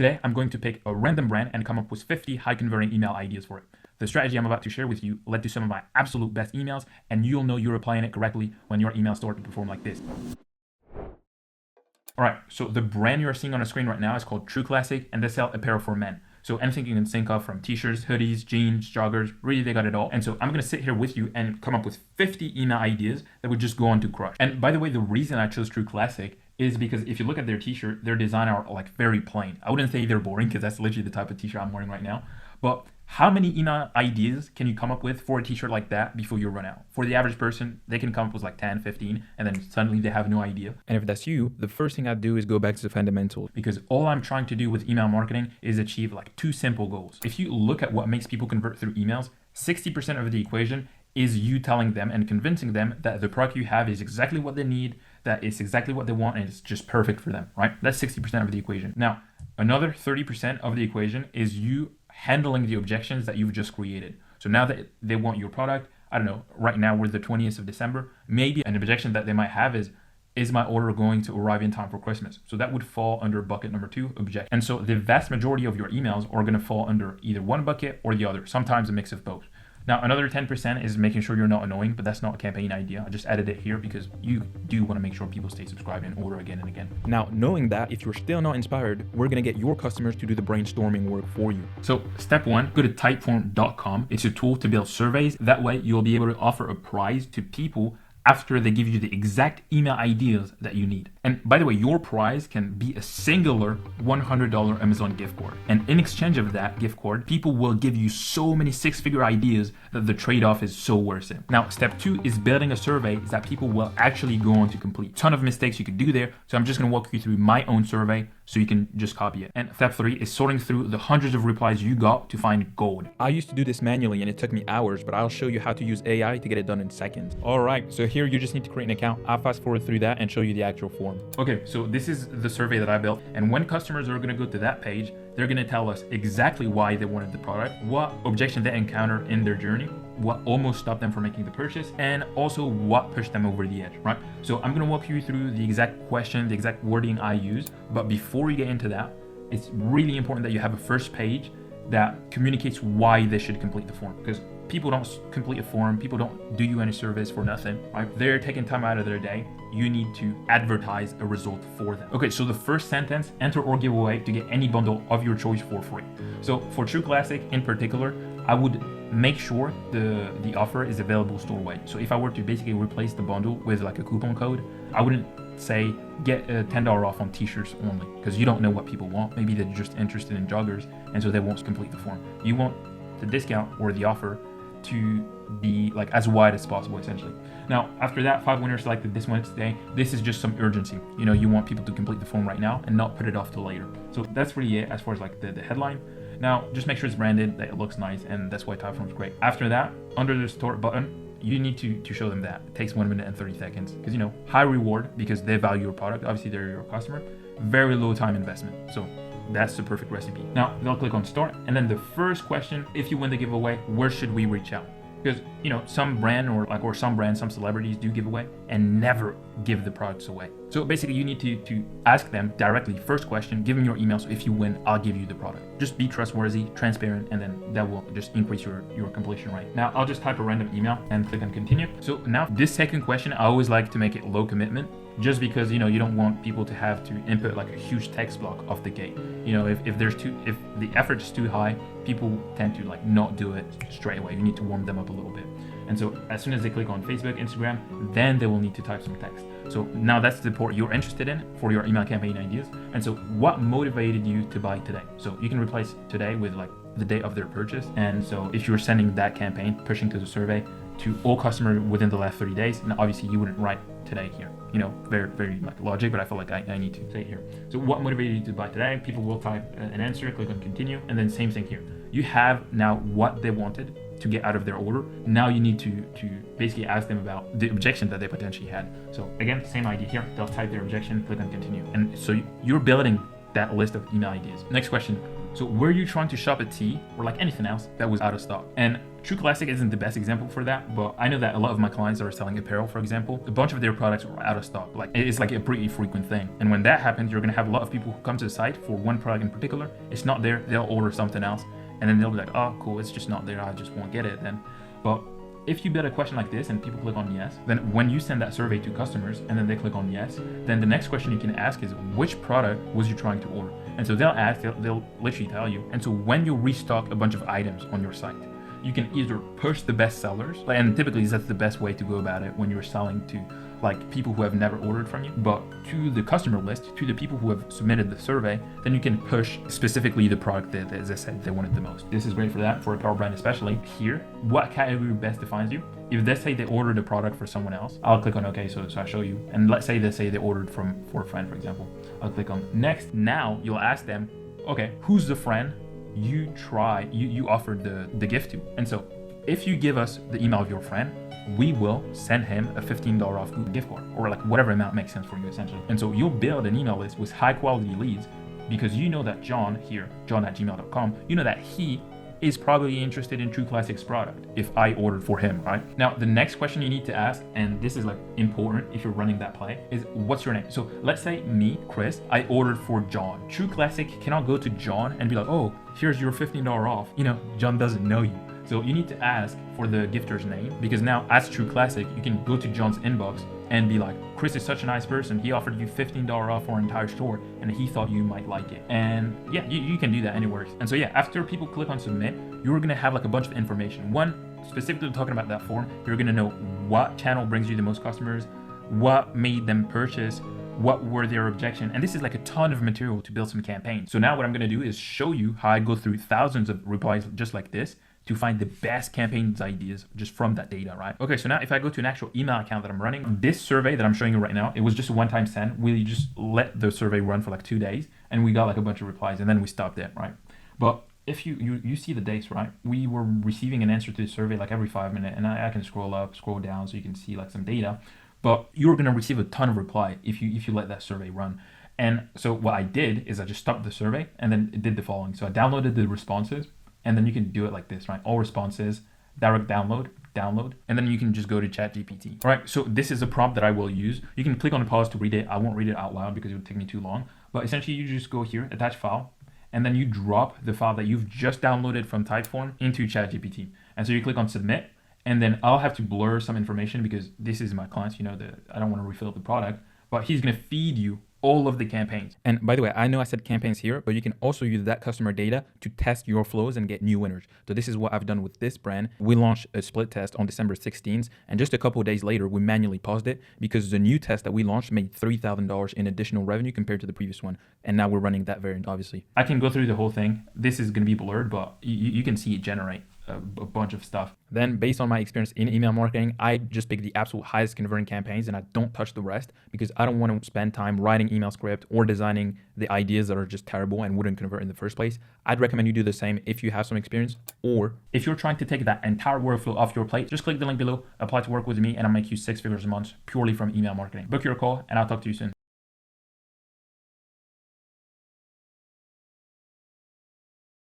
Today, I'm going to pick a random brand and come up with 50 high converting email ideas for it. The strategy I'm about to share with you led to some of my absolute best emails, and you'll know you're applying it correctly when your emails start to perform like this. All right, so the brand you're seeing on the screen right now is called True Classic, and they sell apparel for men. So anything you can think of, from t-shirts, hoodies, jeans, joggers, really they got it all. And so I'm gonna sit here with you and come up with 50 email ideas that would just go on to crush. And by the way, the reason I chose True Classic is because if you look at their t-shirt, their design are like very plain. I wouldn't say they're boring because that's literally the type of t-shirt I'm wearing right now. But how many email ideas can you come up with for a t-shirt like that before you run out? For the average person, they can come up with like 10, 15, and then suddenly they have no idea. And if that's you, the first thing I'd do is go back to the fundamentals, because all I'm trying to do with email marketing is achieve like two simple goals. If you look at what makes people convert through emails, 60% of the equation is you telling them and convincing them that the product you have is exactly what they need, that it's exactly what they want, and it's just perfect for them, right? That's 60% of the equation. Now, another 30% of the equation is you handling the objections that you've just created. So now that they want your product, I don't know, right now we're the 20th of December, maybe an objection that they might have is my order going to arrive in time for Christmas? So that would fall under bucket number 2, objection. And so the vast majority of your emails are going to fall under either one bucket or the other, sometimes a mix of both. Now, another 10% is making sure you're not annoying, but that's not a campaign idea. I just added it here because you do want to make sure people stay subscribed and order again and again. Now, knowing that, if you're still not inspired, we're going to get your customers to do the brainstorming work for you. So step 1, go to typeform.com. It's a tool to build surveys. That way, you'll be able to offer a prize to people after they give you the exact email ideas that you need. And by the way, your prize can be a singular $100 Amazon gift card. And in exchange of that gift card, people will give you so many 6-figure ideas that the trade-off is so worth it. Now, step 2 is building a survey that people will actually go on to complete. Ton of mistakes you could do there. So I'm just gonna walk you through my own survey so you can just copy it. And step 3 is sorting through the hundreds of replies you got to find gold. I used to do this manually and it took me hours, but I'll show you how to use AI to get it done in seconds. All right, so here you just need to create an account. I'll fast forward through that and show you the actual form. Okay, so this is the survey that I built. And when customers are gonna go to that page, they're gonna tell us exactly why they wanted the product, what objection they encountered in their journey, what almost stopped them from making the purchase, and also what pushed them over the edge, right? So I'm gonna walk you through the exact question, the exact wording I use, but before you get into that, it's really important that you have a first page that communicates why they should complete the form, because people don't complete a form, people don't do you any service for nothing, right? They're taking time out of their day. You need to advertise a result for them. Okay, so the first sentence, enter or give away to get any bundle of your choice for free. So for True Classic in particular, I would make sure the offer is available store-wide. So if I were to basically replace the bundle with like a coupon code, I wouldn't say get a $10 off on t-shirts only, because you don't know what people want. Maybe they're just interested in joggers, and so they won't complete the form. You want the discount or the offer to be like as wide as possible, essentially. Now, after that, 5 winners selected this Wednesday. This is just some urgency. You know, you want people to complete the form right now and not put it off till later. So that's really it as far as like the headline. Now, just make sure it's branded, that it looks nice, and that's why Typeform's great. After that, under the start button, you need to show them that. It takes 1 minute and 30 seconds. Because, you know, high reward because they value your product. Obviously, they're your customer. Very low time investment. So that's the perfect recipe. Now, they'll click on start. And then the first question, if you win the giveaway, where should we reach out? Because, you know, some brand or some celebrities do give away and never give the products away. So basically you need to ask them directly, first question, give them your email. So if you win, I'll give you the product. Just be trustworthy, transparent, and then that will just increase your completion rate. Now I'll just type a random email and click on continue. So now this second question, I always like to make it low commitment, just because, you know, you don't want people to have to input like a huge text block off the gate. You know, if the effort is too high, people tend to like not do it straight away. You need to warm them up a little bit. And so as soon as they click on Facebook, Instagram, then they will need to type some text. So now that's the part you're interested in for your email campaign ideas. And so what motivated you to buy today? So you can replace today with like the day of their purchase. And so if you're sending that campaign, pushing to the survey to all customers within the last 30 days, and obviously you wouldn't write today here. You know, very, very like logic, but I feel like I need to say it here. So what motivated you to buy today? People will type an answer, click on continue, and then same thing here. You have now what they wanted to get out of their order. Now you need to basically ask them about the objection that they potentially had. So again, same idea here. They'll type their objection, click on continue. And so you're building that list of email ideas. Next question. So were you trying to shop a tea or like anything else that was out of stock? And True Classic isn't the best example for that, but I know that a lot of my clients that are selling apparel, for example, a bunch of their products are out of stock. Like it's like a pretty frequent thing. And when that happens, you're gonna have a lot of people who come to the site for one product in particular. It's not there, they'll order something else, and then they'll be like, oh cool, it's just not there, I just won't get it then. But if you build a question like this and people click on yes, then when you send that survey to customers and then they click on yes, then the next question you can ask is, which product was you trying to order? And so they'll ask, they'll literally tell you. And so when you restock a bunch of items on your site, you can either push the best sellers, and typically that's the best way to go about it when you're selling to like people who have never ordered from you, but to the customer list, to the people who have submitted the survey, then you can push specifically the product that, as I said, they wanted the most. This is great for that, for a power brand especially. Here, what category best defines you? If they say they ordered a product for someone else, I'll click on okay, so I show you. And let's say they ordered for a friend, for example. I'll click on next. Now you'll ask them, okay, who's the friend you offered the gift to? And so if you give us the email of your friend, we will send him a $15 off gift card, or like whatever amount makes sense for you essentially. And so you'll build an email list with high quality leads because you know that John at gmail.com, you know that he is probably interested in True Classic's product if I ordered for him, right? Now, the next question you need to ask, and this is like important if you're running that play, is what's your name? So let's say me, Chris, I ordered for John. True Classic cannot go to John and be like, oh, here's your $15 off. You know, John doesn't know you. So you need to ask for the gifter's name, because now as True Classic, you can go to John's inbox and be like, Chris is such a nice person. He offered you $15 off for an entire store and he thought you might like it. And yeah, you can do that and it works. And so yeah, after people click on submit, you're gonna have like a bunch of information. One, specifically talking about that form, you're gonna know what channel brings you the most customers, what made them purchase, what were their objection, and this is like a ton of material to build some campaigns. So now what I'm gonna do is show you how I go through thousands of replies just like this to find the best campaigns ideas just from that data, right? Okay, so now if I go to an actual email account that I'm running, this survey that I'm showing you right now, it was just a one-time send. We just let the survey run for like 2 days and we got like a bunch of replies and then we stopped it, right? But if you see the dates, right? We were receiving an answer to the survey like every 5 minutes, and I can scroll up, scroll down so you can see like some data, but you're gonna receive a ton of reply if you let that survey run. And so what I did is I just stopped the survey and then it did the following. So I downloaded the responses, and then you can do it like this, right? All responses, direct download, and then you can just go to ChatGPT. All right, so this is a prompt that I will use. You can click on the pause to read it. I won't read it out loud because it would take me too long. But essentially, you just go here, attach file, and then you drop the file that you've just downloaded from Typeform into ChatGPT. And so you click on submit, and then I'll have to blur some information because this is my client. You know, I don't want to refill the product, but he's gonna feed you all of the campaigns. And by the way, I know I said campaigns here, but you can also use that customer data to test your flows and get new winners. So this is what I've done with this brand. We launched a split test on December 16th, and just a couple of days later, we manually paused it because the new test that we launched made $3,000 in additional revenue compared to the previous one. And now we're running that variant, obviously. I can go through the whole thing. This is gonna be blurred, but you can see it generate a bunch of stuff. Then based on my experience in email marketing, I just pick the absolute highest converting campaigns and I don't touch the rest because I don't want to spend time writing email script or designing the ideas that are just terrible and wouldn't convert in the first place. I'd recommend you do the same if you have some experience, or if you're trying to take that entire workflow off your plate, just click the link below, apply to work with me, and I'll make you 6 figures a month purely from email marketing. Book your call and I'll talk to you soon.